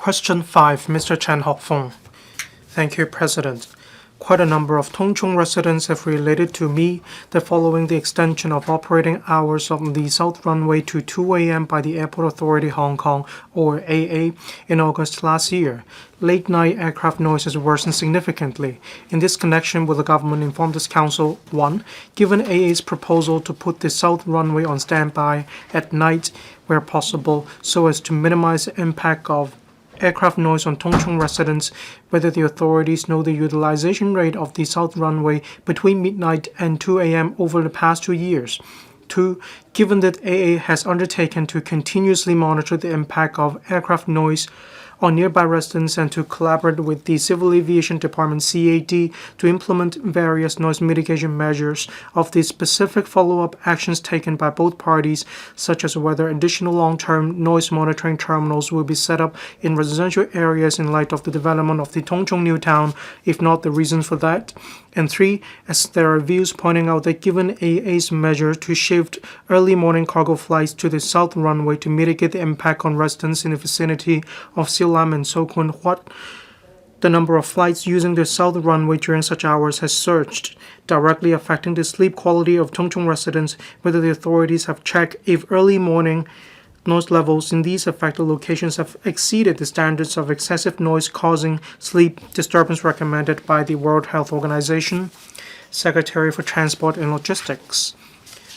Question 5, Mr. Chan Hok-fung. Thank you, President. Quite a number of Tung Chung residents have related to me that following the extension of operating hours of the South Runway to 2 a.m. by the Airport Authority Hong Kong, or AA, in August last year, late-night aircraft noise has worsened significantly. In this connection, will the government inform this Council, 1. Given AA's proposal to put the South Runway on standby at night where possible so as to minimize the impact of aircraft noise on Tung Chung residents, whether the authorities know the utilization rate of the South Runway between midnight and 2 a.m. over the past 2 years. 2. Given that AA has undertaken to continuously monitor the impact of aircraft noise on nearby residents and to collaborate with the Civil Aviation Department CAD to implement various noise mitigation measures, of the specific follow-up actions taken by both parties, such as whether additional long-term noise monitoring terminals will be set up in residential areas in light of the development of the Tung Chung New Town, if not the reasons for that. And 3, as there are views pointing out that given AA's measure to shift early morning cargo flights to the South Runway to mitigate the impact on residents in the vicinity of Silam and So Kwun Wat, the number of flights using the South Runway during such hours has surged, directly affecting the sleep quality of Tung Chung residents, whether the authorities have checked if early morning noise levels in these affected locations have exceeded the standards of excessive noise causing sleep disturbance recommended by the World Health Organization. Secretary for Transport and Logistics.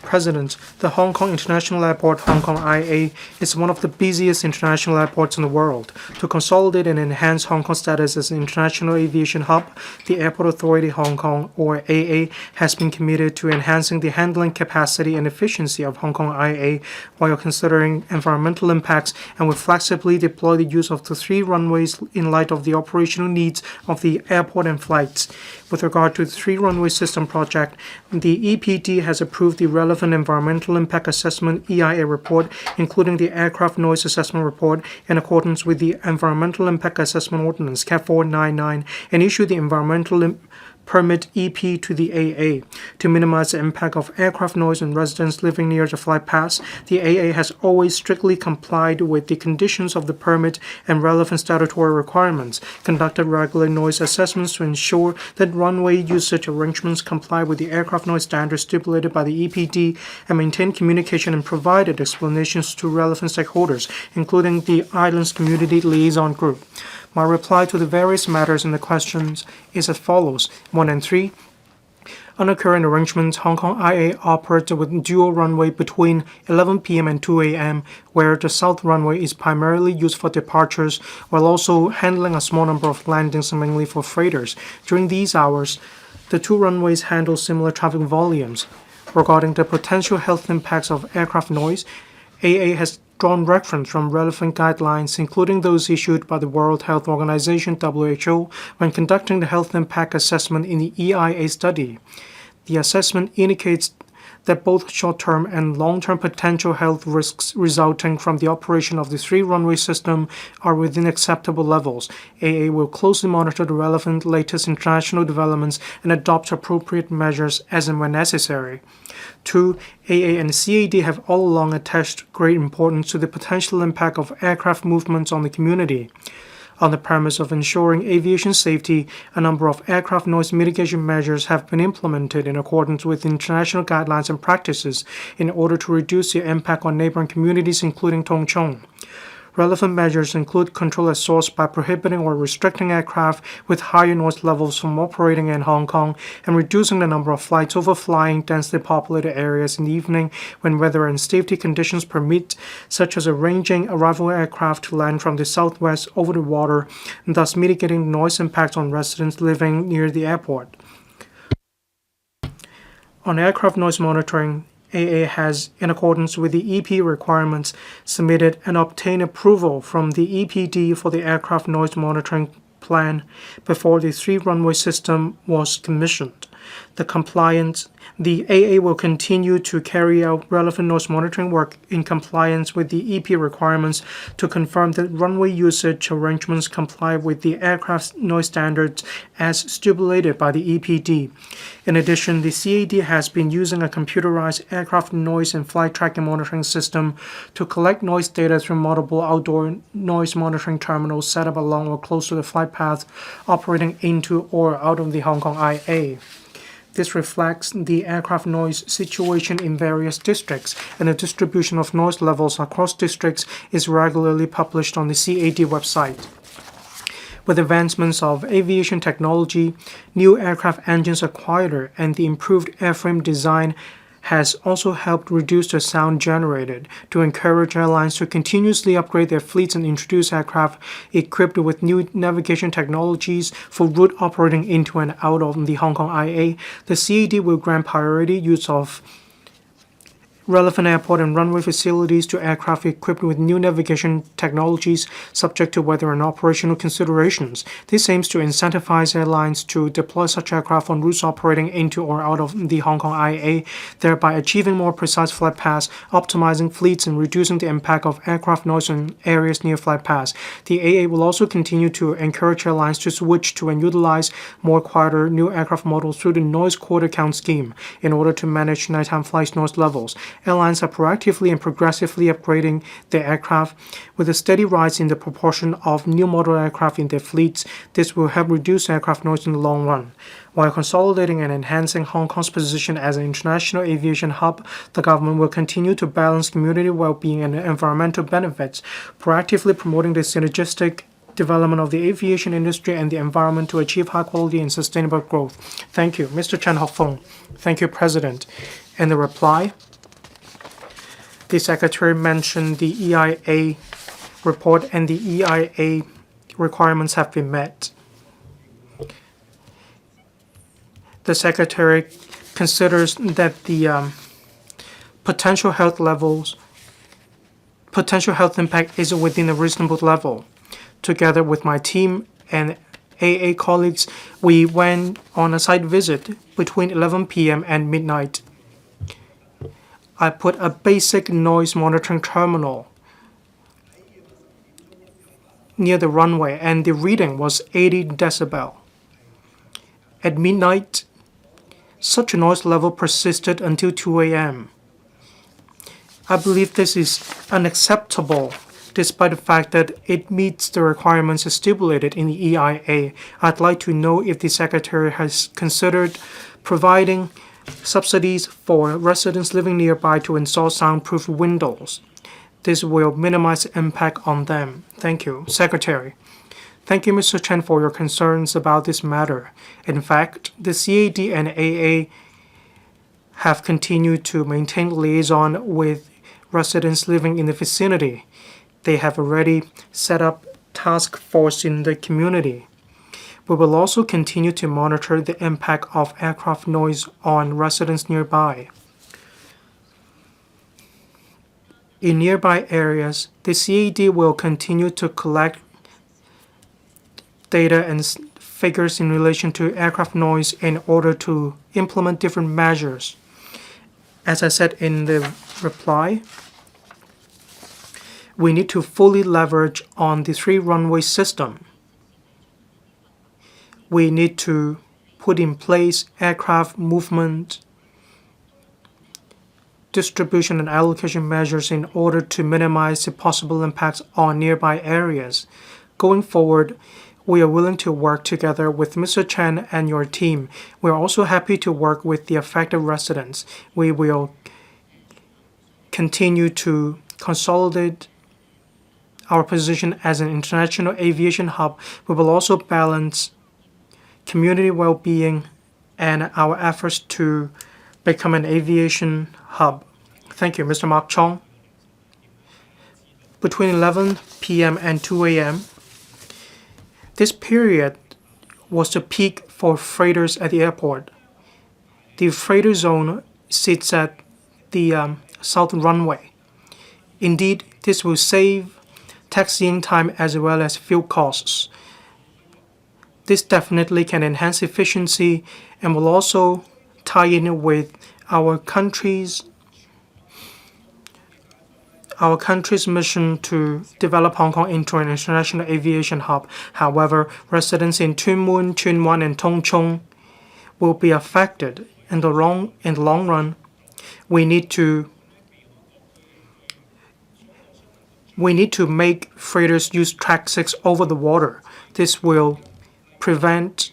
President, the Hong Kong International Airport, Hong Kong IA, is one of the busiest international airports in the world. To consolidate and enhance Hong Kong's status as an international aviation hub, the Airport Authority Hong Kong, or AA, has been committed to enhancing the handling capacity and efficiency of Hong Kong IA while considering environmental impacts and will flexibly deploy the use of the 3 runways in light of the operational needs of the airport and flights. With regard to the 3-runway system project, the EPD has approved the relevant environmental impact assessment EIA report, including the aircraft noise assessment report, in accordance with the Environmental Impact Assessment Ordinance CAT 499, and issued the environmental permit EP to the AA. To minimize the impact of aircraft noise on residents living near the flight paths, the AA has always strictly complied with the conditions of the permit and relevant statutory requirements, conducted regular noise assessments to ensure that runway usage arrangements comply with the aircraft noise standards stipulated by the EPD, and maintained communication and provided explanations to relevant stakeholders, including the Islands Community Liaison Group. My reply to the various matters in the questions is as follows. 1 and 3. Under current arrangements, Hong Kong IA operates with dual runway between 11 p.m. and 2 a.m., where the South Runway is primarily used for departures, while also handling a small number of landings, mainly for freighters. During these hours, the 2 runways handle similar traffic volumes. Regarding the potential health impacts of aircraft noise, AA has drawn reference from relevant guidelines, including those issued by the World Health Organization (WHO) when conducting the health impact assessment in the EIA study. The assessment indicates that both short-term and long-term potential health risks resulting from the operation of the 3-runway system are within acceptable levels. AA will closely monitor the relevant latest international developments and adopt appropriate measures as and when necessary. 2. AA and CAD have all along attached great importance to the potential impact of aircraft movements on the community. On the premise of ensuring aviation safety, a number of aircraft noise mitigation measures have been implemented in accordance with international guidelines and practices in order to reduce the impact on neighboring communities, including Tung Chung. Relevant measures include control at source by prohibiting or restricting aircraft with higher noise levels from operating in Hong Kong, and reducing the number of flights overflying densely populated areas in the evening when weather and safety conditions permit, such as arranging arrival aircraft to land from the southwest over the water, and thus mitigating noise impacts on residents living near the airport. On aircraft noise monitoring, AA has, in accordance with the EP requirements, submitted and obtained approval from the EPD for the aircraft noise monitoring plan before the 3-runway system was commissioned. The compliance The AA will continue to carry out relevant noise monitoring work in compliance with the EP requirements to confirm that runway usage arrangements comply with the aircraft noise standards as stipulated by the EPD. In addition, the CAD has been using a computerized aircraft noise and flight tracking monitoring system to collect noise data through multiple outdoor noise monitoring terminals set up along or close to the flight path operating into or out of the Hong Kong IA. This reflects the aircraft noise situation in various districts, and the distribution of noise levels across districts is regularly published on the CAD website. With advancements of aviation technology, new aircraft engines are quieter, and the improved airframe design has also helped reduce the sound generated to encourage airlines to continuously upgrade their fleets and introduce aircraft equipped with new navigation technologies for route operating into and out of the Hong Kong IA. The CAD will grant priority use of relevant airport and runway facilities to aircraft equipped with new navigation technologies subject to weather and operational considerations. This aims to incentivize airlines to deploy such aircraft on routes operating into or out of the Hong Kong IA, thereby achieving more precise flight paths, optimizing fleets, and reducing the impact of aircraft noise in areas near flight paths. The AA will also continue to encourage airlines to switch to and utilize more quieter new aircraft models through the noise quarter count scheme in order to manage nighttime flight noise levels. Airlines are proactively and progressively upgrading their aircraft. With a steady rise in the proportion of new model aircraft in their fleets, this will help reduce aircraft noise in the long run. While consolidating and enhancing Hong Kong's position as an international aviation hub, the government will continue to balance community well-being and environmental benefits, proactively promoting the synergistic development of the aviation industry and the environment to achieve high quality and sustainable growth. Thank you, Mr. CHAN Hok-fung. Thank you, President. In the reply, the Secretary mentioned the EIA report and the EIA requirements have been met. The Secretary considers that the potential health impact is within a reasonable level. Together with my team and AA colleagues, we went on a site visit between 11 p.m. and midnight. I put a basic noise monitoring terminal near the runway, and the reading was 80 decibel. At midnight, such a noise level persisted until 2 a.m. I believe this is unacceptable, despite the fact that it meets the requirements stipulated in the EIA. I'd like to know if the Secretary has considered providing subsidies for residents living nearby to install soundproof windows. This will minimize the impact on them. Thank you, Secretary. Thank you, Mr. Chen, for your concerns about this matter. In fact, the CAD and AA have continued to maintain liaison with residents living in the vicinity. They have already set up task force in the community. We will also continue to monitor the impact of aircraft noise on residents nearby. In nearby areas, the CAD will continue to collect data and figures in relation to aircraft noise in order to implement different measures. As I said in the reply, we need to fully leverage on the three-runway system. We need to put in place aircraft movement, distribution, and allocation measures in order to minimize the possible impacts on nearby areas. Going forward, we are willing to work together with Mr. Chen and your team. We are also happy to work with the affected residents. We will continue to consolidate our position as an international aviation hub. We will also balance community well-being and our efforts to become an aviation hub. Thank you, Mr. Mark Chong. Between 11 p.m. and 2 a.m., this period was the peak for freighters at the airport. The freighter zone sits at the south runway. Indeed, this will save taxiing time as well as fuel costs. This definitely can enhance efficiency and will also tie in with our country's mission to develop Hong Kong into an international aviation hub. However, residents in Tuen Mun, Tsuen Wan, and Tung Chung will be affected in the long run. We need to make freighters use Track 6 over the water. This will prevent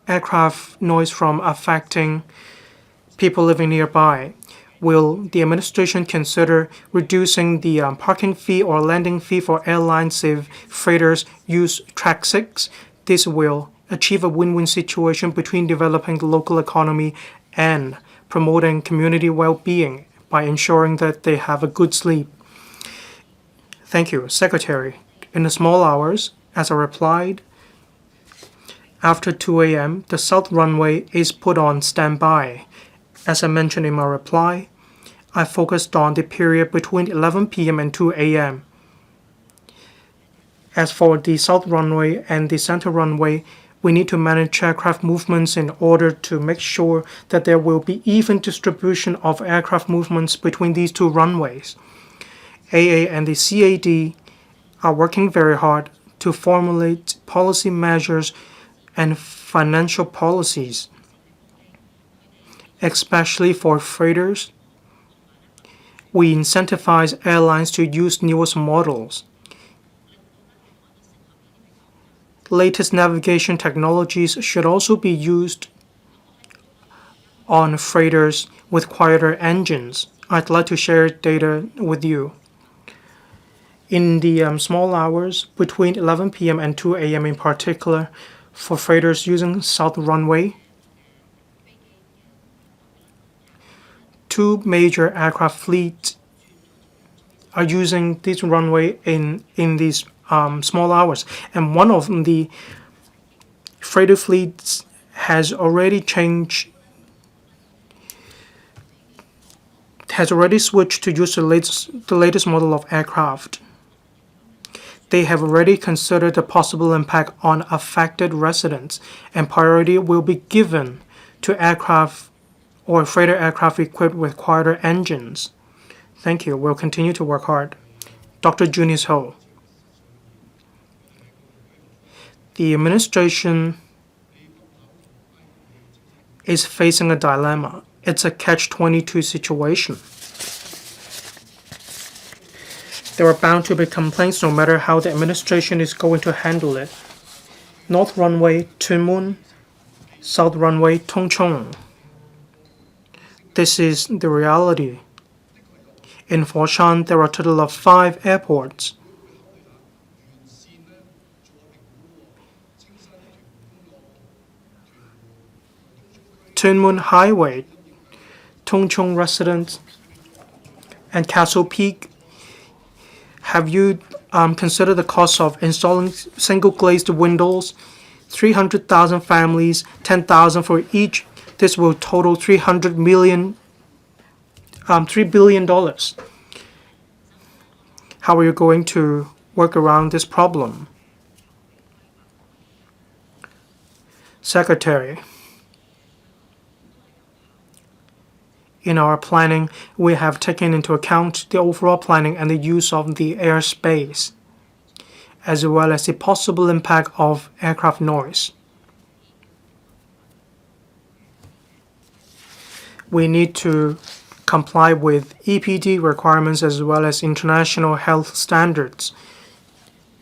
aircraft noise from affecting people living nearby. Will the administration consider reducing the parking fee or landing fee for airlines if freighters use Track 6? This will achieve a win-win situation between developing the local economy and promoting community well-being by ensuring that they have a good sleep. Thank you, Secretary. In the small hours, as I replied, after 2 a.m., the south runway is put on standby. As I mentioned in my reply, I focused on the period between 11 p.m. and 2 a.m. As for the south runway and the center runway, we need to manage aircraft movements in order to make sure that there will be even distribution of aircraft movements between these two runways. AA and the CAD are working very hard to formulate policy measures and financial policies, especially for freighters. We incentivize airlines to use newest models. Latest navigation technologies should also be used on freighters with quieter engines. I'd like to share data with you. In the small hours between 11 p.m. and 2 a.m. in particular, for freighters using south runway, two major aircraft fleets are using this runway in these small hours, and one of the freighter fleets has already switched to use the latest model of aircraft. They have already considered the possible impact on affected residents, and priority will be given to aircraft or freighter aircraft equipped with quieter engines. Thank you. We'll continue to work hard. Dr. Junius Ho. The administration is facing a dilemma. It's a catch-22 situation. There are bound to be complaints no matter how the administration is going to handle it. North runway, Tuen Mun, south runway, Tung Chung. This is the reality. In Foshan, there are a total of 5 airports. Tuen Mun Highway, Tung Chung residents, and Castle Peak. Have you considered the cost of installing single glazed windows? 300,000 families, 10,000 for each. This will total $3 billion. How are you going to work around this problem? Secretary. In our planning, we have taken into account the overall planning and the use of the airspace, as well as the possible impact of aircraft noise. We need to comply with EPD requirements as well as international health standards,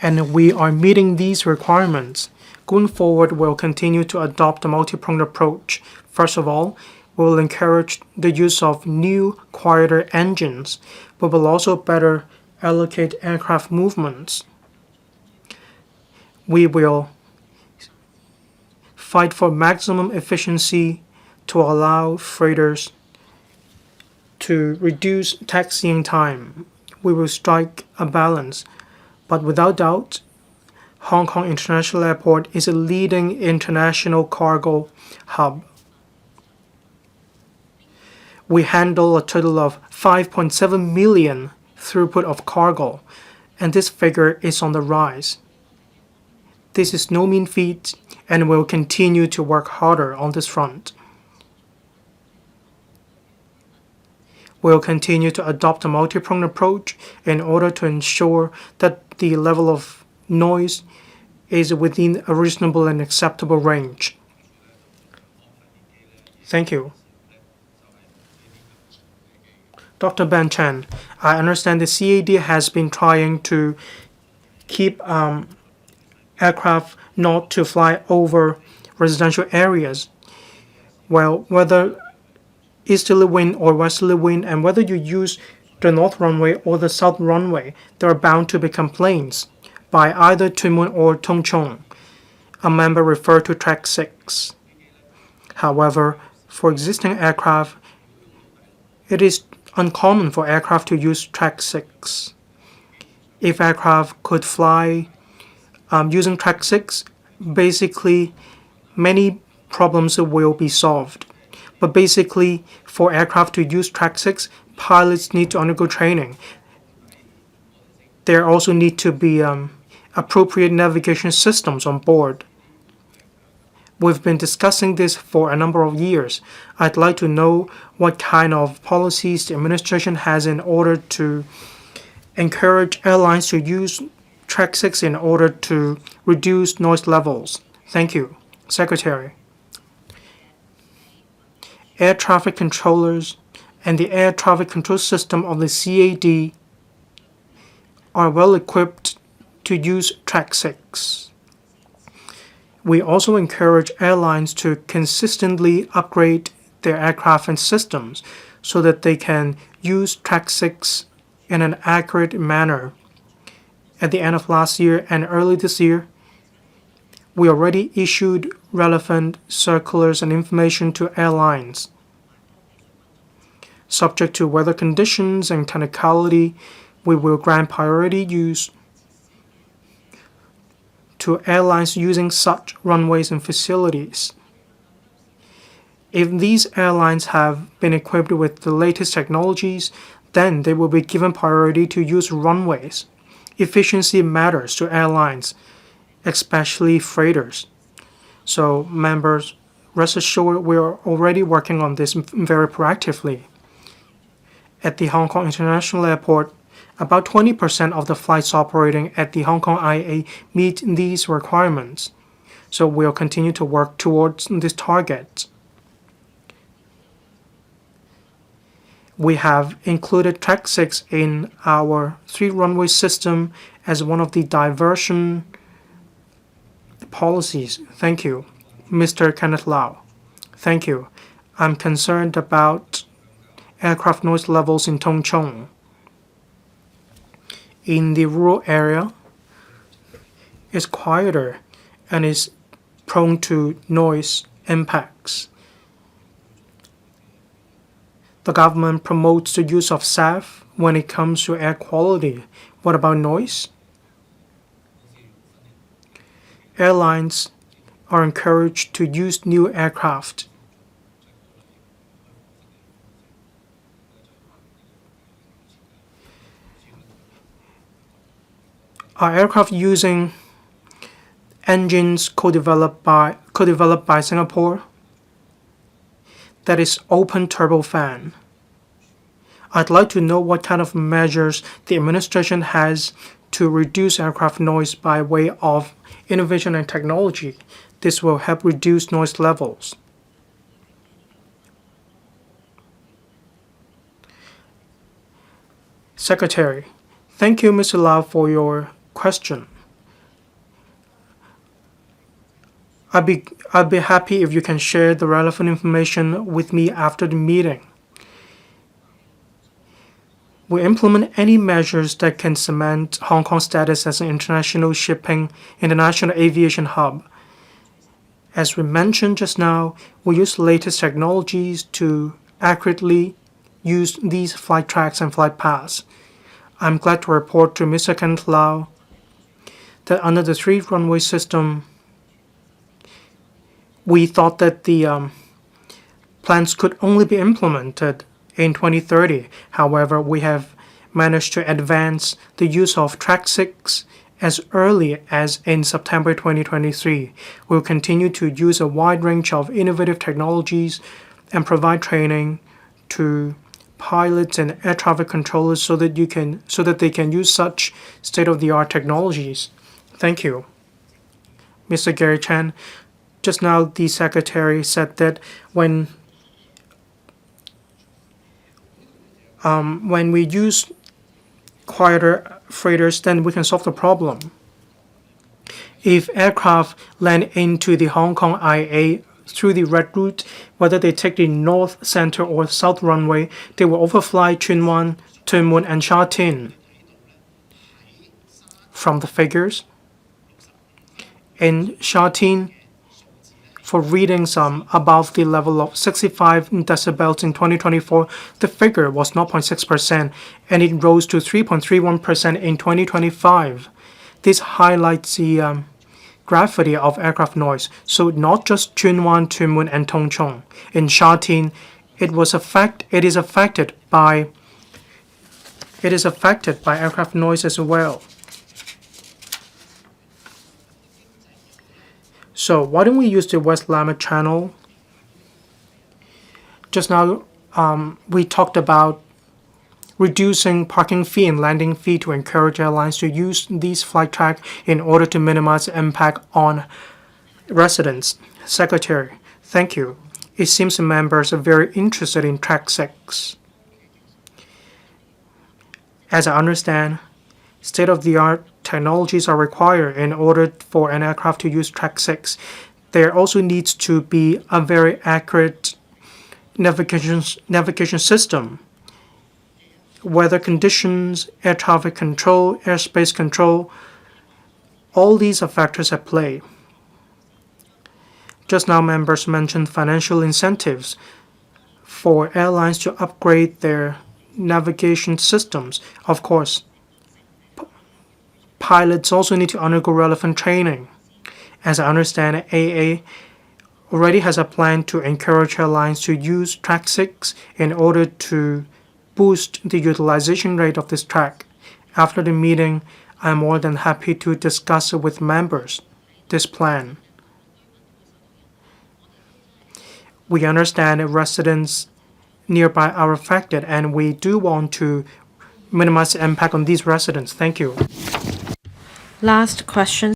and we are meeting these requirements. Going forward, we'll continue to adopt a multi-pronged approach. First of all, we will encourage the use of new, quieter engines, but will also better allocate aircraft movements. We will fight for maximum efficiency to allow freighters to reduce taxiing time. We will strike a balance, but without doubt, Hong Kong International Airport is a leading international cargo hub. We handle a total of 5.7 million throughput of cargo, and this figure is on the rise. This is no mean feat, and we'll continue to work harder on this front. We'll continue to adopt a multi-pronged approach in order to ensure that the level of noise is within a reasonable and acceptable range. Thank you. Dr. Ben Chen, I understand the CAD has been trying to keep aircraft not to fly over residential areas. Well, whether easterly wind or westerly wind, and whether you use the north runway or the south runway, there are bound to be complaints by either Tuen Mun or Tung Chung. A member referred to Track 6. However, for existing aircraft, it is uncommon for aircraft to use Track 6. If aircraft could fly using Track 6, basically many problems will be solved. But basically, for aircraft to use Track 6, pilots need to undergo training. There also need to be appropriate navigation systems on board. We've been discussing this for a number of years. I'd like to know what kind of policies the administration has in order to encourage airlines to use Track 6 in order to reduce noise levels. Thank you. Secretary. Air traffic controllers and the air traffic control system of the CAD are well equipped to use Track 6. We also encourage airlines to consistently upgrade their aircraft and systems so that they can use Track 6 in an accurate manner. At the end of last year and early this year, we already issued relevant circulars and information to airlines. Subject to weather conditions and technicality, we will grant priority use to airlines using such runways and facilities. If these airlines have been equipped with the latest technologies, then they will be given priority to use runways. Efficiency matters to airlines, especially freighters. So members, rest assured we are already working on this very proactively. At the Hong Kong International Airport, about 20% of the flights operating at the Hong Kong IA meet these requirements. So we'll continue to work towards this target. We have included Track 6 in our 3-runway system as one of the diversion policies. Thank you. Mr. Kenneth Lau. Thank you. I'm concerned about aircraft noise levels in Tung Chung. In the rural area, it's quieter and is prone to noise impacts. The government promotes the use of SAF when it comes to air quality. What about noise? Airlines are encouraged to use new aircraft. Are aircraft using engines co-developed by Singapore? That is open turbofan. I'd like to know what kind of measures the administration has to reduce aircraft noise by way of innovation and technology. This will help reduce noise levels. Secretary, thank you, Mr. Lau, for your question. I'd be happy if you can share the relevant information with me after the meeting. We implement any measures that can cement Hong Kong's status as an international aviation hub. As we mentioned just now, we use latest technologies to accurately use these flight tracks and flight paths. I'm glad to report to Mr. Kenneth Lau that under the 3-runway system, we thought that the plans could only be implemented in 2030. However, we have managed to advance the use of Track 6 as early as in September 2023. We'll continue to use a wide range of innovative technologies and provide training to pilots and air traffic controllers so that they can use such state-of-the-art technologies? Thank you. Mr. Gary Chan, just now the Secretary said that when we use quieter freighters, then we can solve the problem. If aircraft land into the Hong Kong IA through the red route, whether they take the north, center, or south runway, they will overfly Tsuen Wan, Tuen Mun, and Sha Tin. From the figures, in Sha Tin, for readings above the level of 65 decibels in 2024, the figure was 0.6%, and it rose to 3.31% in 2025. This highlights the gravity of aircraft noise. So not just Tsuen Wan, Tuen Mun, and Tung Chung. In Sha Tin, it is affected by aircraft noise as well. So why don't we use the West Lamma Channel? Just now, we talked about reducing parking fee and landing fee to encourage airlines to use these flight tracks in order to minimize the impact on residents. Secretary, thank you. It seems the members are very interested in Track 6. As I understand, state-of-the-art technologies are required in order for an aircraft to use Track 6. There also needs to be a very accurate navigation system. Weather conditions, air traffic control, airspace control, all these are factors at play. Just now, members mentioned financial incentives for airlines to upgrade their navigation systems. Of course, pilots also need to undergo relevant training. As I understand, AA already has a plan to encourage airlines to use Track 6 in order to boost the utilization rate of this track. After the meeting, I am more than happy to discuss with members this plan. We understand that residents nearby are affected, and we do want to minimize the impact on these residents. Thank you. Last question.